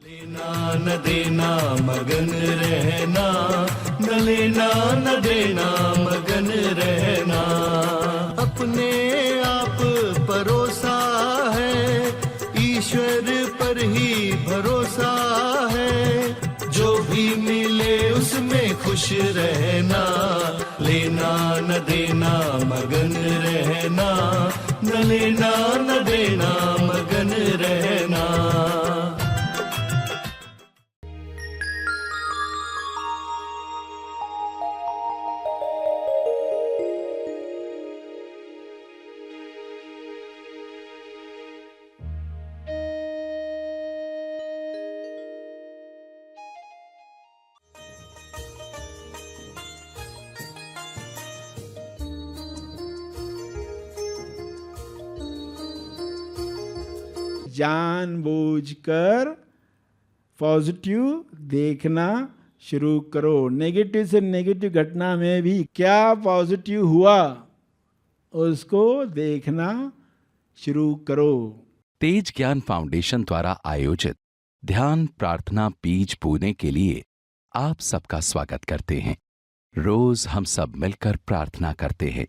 लेना न देना मगन रहना, न लेना न देना मगन रहना। अपने आप परोसा है, ईश्वर पर ही भरोसा है। जो भी मिले उसमें खुश रहना, लेना न देना मगन रहना, न लेना न देना मगन रहना। जानबूझकर पॉजिटिव देखना शुरू करो। नेगेटिव से नेगेटिव घटना में भी क्या पॉजिटिव हुआ उसको देखना शुरू करो। तेज ज्ञान फाउंडेशन द्वारा आयोजित ध्यान प्रार्थना बीज बोने के लिए आप सबका स्वागत करते हैं। रोज हम सब मिलकर प्रार्थना करते हैं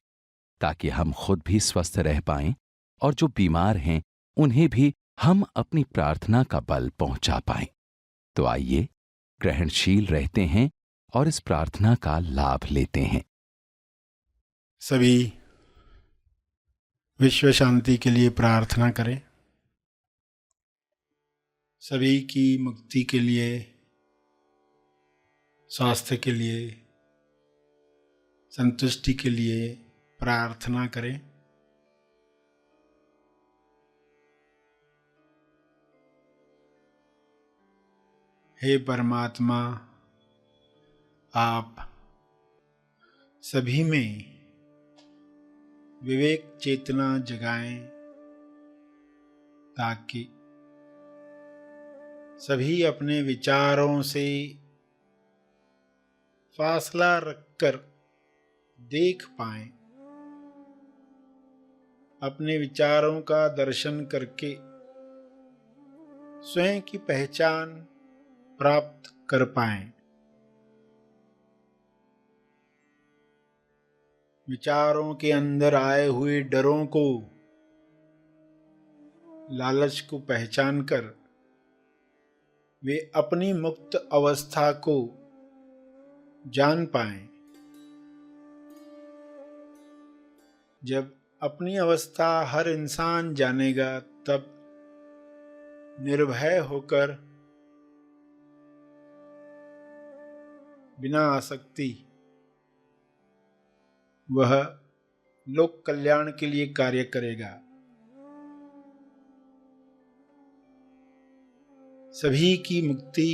ताकि हम खुद भी स्वस्थ रह पाएं और जो बीमार हैं उन्हें भी हम अपनी प्रार्थना का बल पहुंचा पाएं। तो आइए ग्रहणशील रहते हैं और इस प्रार्थना का लाभ लेते हैं। सभी विश्व शांति के लिए प्रार्थना करें। सभी की मुक्ति के लिए, स्वास्थ्य के लिए, संतुष्टि के लिए प्रार्थना करें। हे परमात्मा, आप सभी में विवेक चेतना जगाएं ताकि सभी अपने विचारों से फासला रखकर देख पाएं, अपने विचारों का दर्शन करके स्वयं की पहचान प्राप्त कर पाएं। विचारों के अंदर आए हुए डरों को, लालच को पहचान कर वे अपनी मुक्त अवस्था को जान पाएं। जब अपनी अवस्था हर इंसान जानेगा तब निर्भय होकर बिना आसक्ति वह लोक कल्याण के लिए कार्य करेगा। सभी की मुक्ति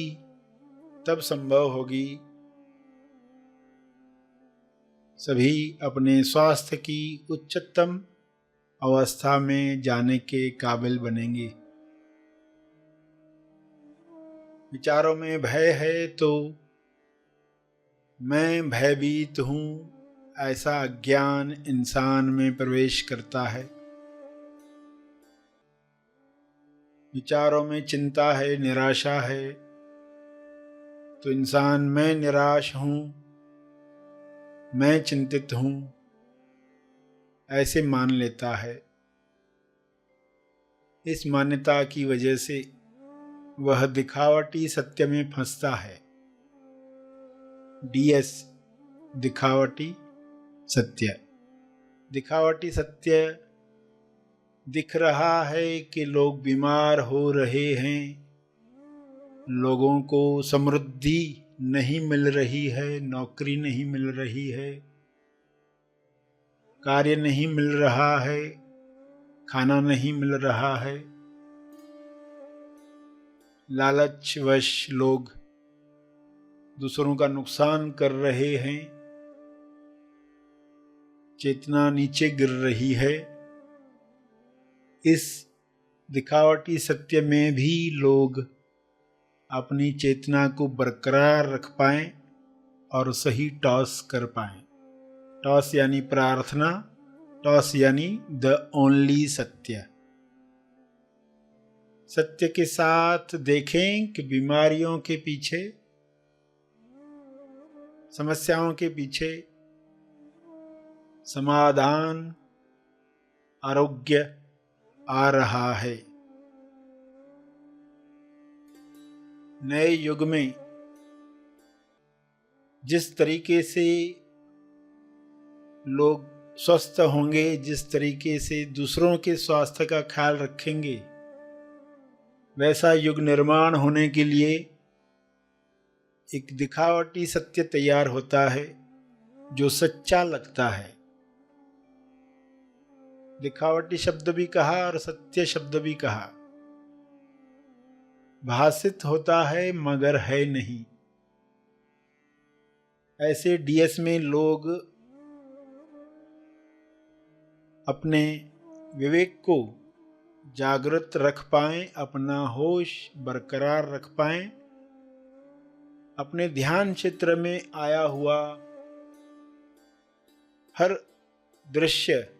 तब संभव होगी सभी अपने स्वास्थ्य की उच्चतम अवस्था में जाने के काबिल बनेंगे। विचारों में भय है तो मैं भयभीत हूँ, ऐसा अज्ञान इंसान में प्रवेश करता है। विचारों में चिंता है, निराशा है तो इंसान मैं निराश हूँ, मैं चिंतित हूँ, ऐसे मान लेता है। इस मान्यता की वजह से वह दिखावटी सत्य में फंसता है। DS दिखावटी सत्य। दिखावटी सत्य दिख रहा है कि लोग बीमार हो रहे हैं, लोगों को समृद्धि नहीं मिल रही है, नौकरी नहीं मिल रही है, कार्य नहीं मिल रहा है, खाना नहीं मिल रहा है। लालचवश लोग दूसरों का नुकसान कर रहे हैं, चेतना नीचे गिर रही है। इस दिखावटी सत्य में भी लोग अपनी चेतना को बरकरार रख पाएं और सही टॉस कर पाएं। टॉस यानी प्रार्थना, टॉस यानी द ओनली सत्य। सत्य के साथ देखें कि बीमारियों के पीछे, समस्याओं के पीछे समाधान, आरोग्य आ रहा है। नए युग में जिस तरीके से लोग स्वस्थ होंगे, जिस तरीके से दूसरों के स्वास्थ्य का ख्याल रखेंगे, वैसा युग निर्माण होने के लिए एक दिखावटी सत्य तैयार होता है जो सच्चा लगता है। दिखावटी शब्द भी कहा और सत्य शब्द भी कहा। भाषित होता है मगर है नहीं। ऐसे डीएस में लोग अपने विवेक को जागृत रख पाएं, अपना होश बरकरार रख पाएं, अपने ध्यान क्षेत्र में आया हुआ हर दृश्य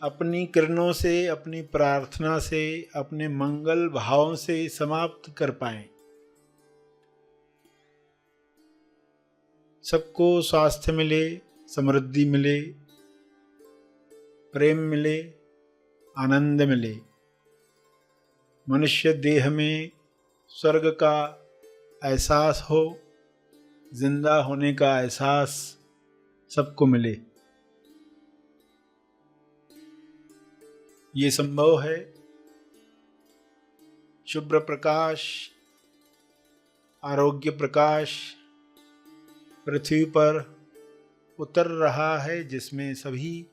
अपनी किरणों से, अपनी प्रार्थना से, अपने मंगल भावों से समाप्त कर पाएं। सबको स्वास्थ्य मिले, समृद्धि मिले, प्रेम मिले, आनंद मिले। मनुष्य देह में स्वर्ग का एहसास हो, जिंदा होने का एहसास सबको मिले। ये संभव है। शुभ्र प्रकाश, आरोग्य प्रकाश पृथ्वी पर उतर रहा है, जिसमें सभी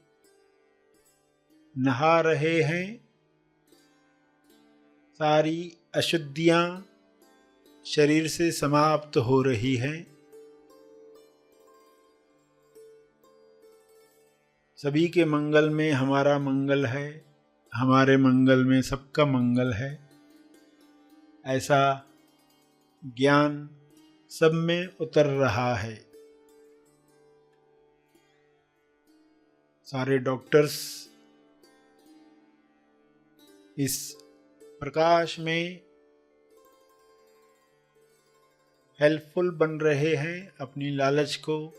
नहा रहे हैं। सारी अशुद्धियां शरीर से समाप्त हो रही हैं। सभी के मंगल में हमारा मंगल है, हमारे मंगल में सबका मंगल है, ऐसा ज्ञान सब में उतर रहा है। सारे डॉक्टर्स इस प्रकाश में हेल्पफुल बन रहे हैं, अपनी लालच को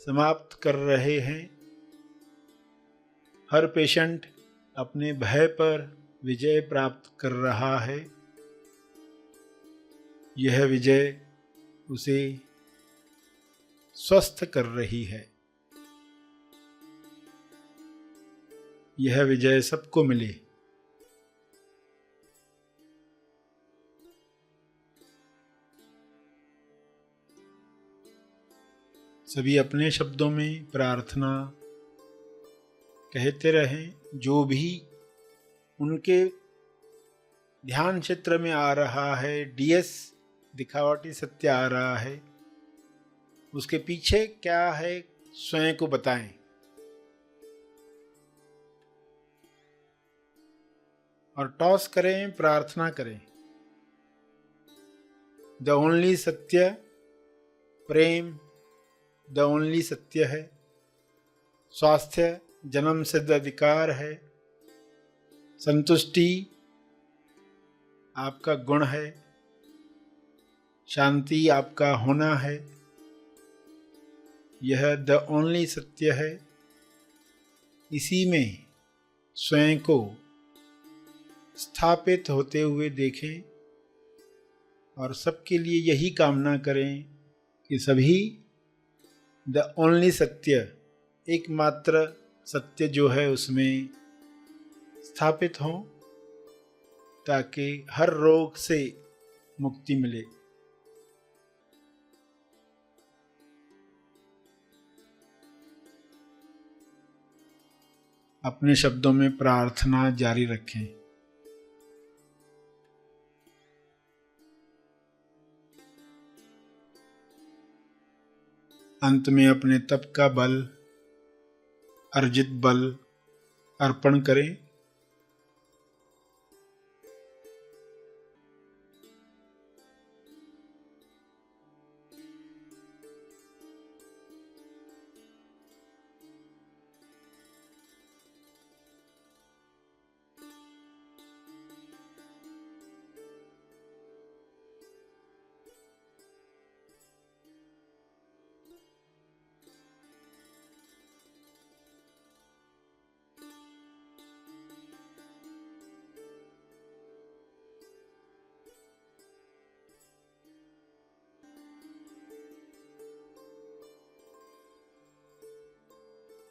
समाप्त कर रहे हैं। हर पेशेंट अपने भय पर विजय प्राप्त कर रहा है। यह विजय उसे स्वस्थ कर रही है। यह विजय सबको मिले। सभी अपने शब्दों में प्रार्थना कहते रहें। जो भी उनके ध्यान क्षेत्र में आ रहा है, डीएस दिखावटी सत्य आ रहा है, उसके पीछे क्या है स्वयं को बताएं। और टॉस करें, प्रार्थना करें। द ओनली सत्य प्रेम, द ओनली सत्य है। स्वास्थ्य जन्म सिद्ध अधिकार है। संतुष्टि आपका गुण है। शांति आपका होना है। यह द ओनली सत्य है। इसी में स्वयं को स्थापित होते हुए देखें और सबके लिए यही कामना करें कि सभी द ओनली सत्य, एकमात्र सत्य जो है उसमें स्थापित हों, ताकि हर रोग से मुक्ति मिले। अपने शब्दों में प्रार्थना जारी रखें। अंत में अपने तप का बल, अर्जित बल अर्पण करें।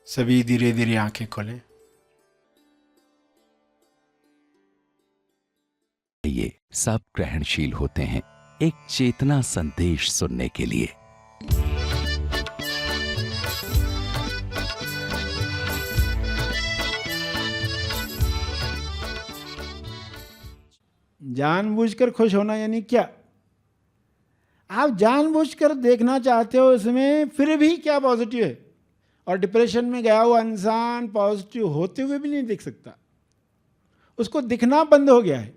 सभी धीरे धीरे आंखें खोलें। ये सब ग्रहणशील होते हैं एक चेतना संदेश सुनने के लिए। जानबूझकर खुश होना यानी क्या? आप जानबूझकर देखना चाहते हो इसमें, फिर भी क्या पॉजिटिव है? और डिप्रेशन में गया हुआ इंसान पॉजिटिव होते हुए भी नहीं दिख सकता, उसको दिखना बंद हो गया है।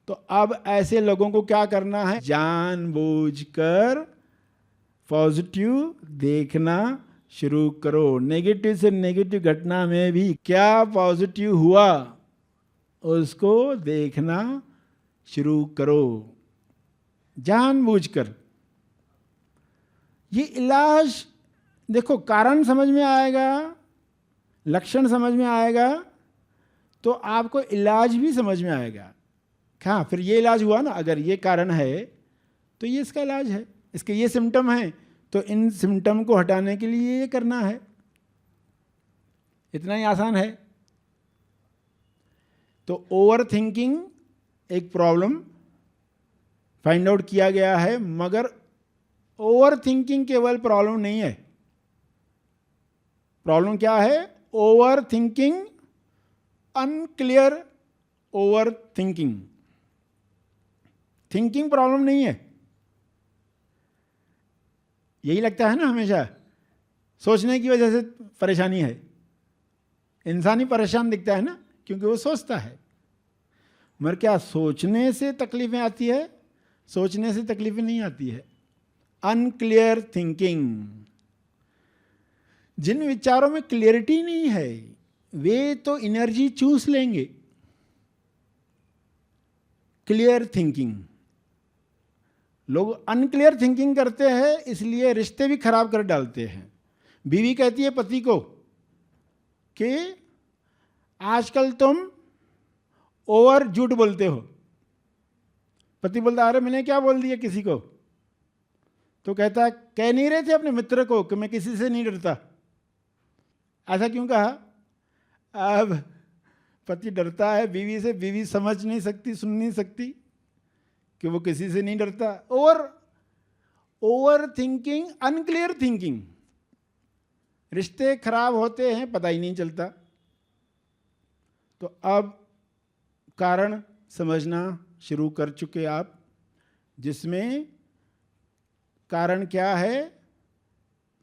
तो अब ऐसे लोगों को क्या करना है? जानबूझकर पॉजिटिव देखना शुरू करो। नेगेटिव से नेगेटिव घटना में भी क्या पॉजिटिव हुआ उसको देखना शुरू करो जानबूझकर। ये इलाज देखो, कारण समझ में आएगा, लक्षण समझ में आएगा, तो आपको इलाज भी समझ में आएगा। हाँ, फिर ये इलाज हुआ ना, अगर ये कारण है तो ये इसका इलाज है, इसके ये सिम्टम हैं तो इन सिम्टम को हटाने के लिए ये करना है। इतना ही आसान है। तो ओवर थिंकिंग एक प्रॉब्लम फाइंड आउट किया गया है, मगर ओवर थिंकिंग केवल प्रॉब्लम नहीं है। प्रॉब्लम क्या है? Over thinking, unclear over thinking. Thinking problem नहीं है, यही लगता है ना हमेशा, सोचने की वजह से परेशानी है। इंसान ही परेशान दिखता है ना, क्योंकि वो सोचता है। मगर क्या सोचने से तकलीफें आती है? सोचने से तकलीफें नहीं आती है। अनक्लियर थिंकिंग, जिन विचारों में क्लियरिटी नहीं है वे तो एनर्जी चूस लेंगे। क्लियर थिंकिंग, लोग अनक्लियर थिंकिंग करते हैं, इसलिए रिश्ते भी खराब कर डालते हैं। बीवी कहती है पति को कि आजकल तुम ओवर झूठ बोलते हो। पति बोलता, अरे मैंने क्या बोल दिया किसी को? तो कहता, कह नहीं रहे थे अपने मित्र को कि मैं किसी से नहीं डरता। ऐसा क्यों कहा? अब पति डरता है बीवी से, बीवी समझ नहीं सकती, सुन नहीं सकती कि वो किसी से नहीं डरता। ओवर थिंकिंग, अनक्लियर थिंकिंग, रिश्ते खराब होते हैं, पता ही नहीं चलता। तो अब कारण समझना शुरू कर चुके आप, जिसमें कारण क्या है?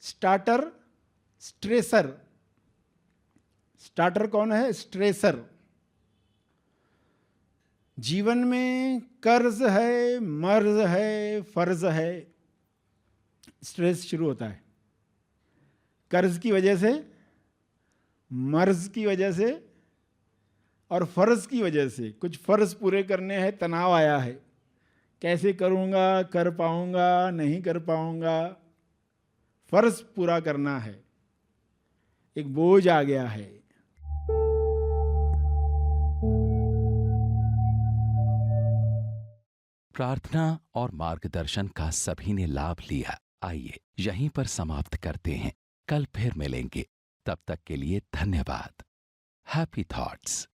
Starter, stressor. स्टार्टर कौन है? स्ट्रेसर। जीवन में कर्ज है, मर्ज है, फर्ज है, स्ट्रेस शुरू होता है। कर्ज की वजह से, मर्ज की वजह से और फर्ज की वजह से। कुछ फर्ज पूरे करने हैं, तनाव आया है, कैसे करूँगा, कर पाऊँगा, नहीं कर पाऊँगा, फर्ज पूरा करना है, एक बोझ आ गया है। प्रार्थना और मार्गदर्शन का सभी ने लाभ लिया। आइए यहीं पर समाप्त करते हैं, कल फिर मिलेंगे। तब तक के लिए धन्यवाद। Happy thoughts.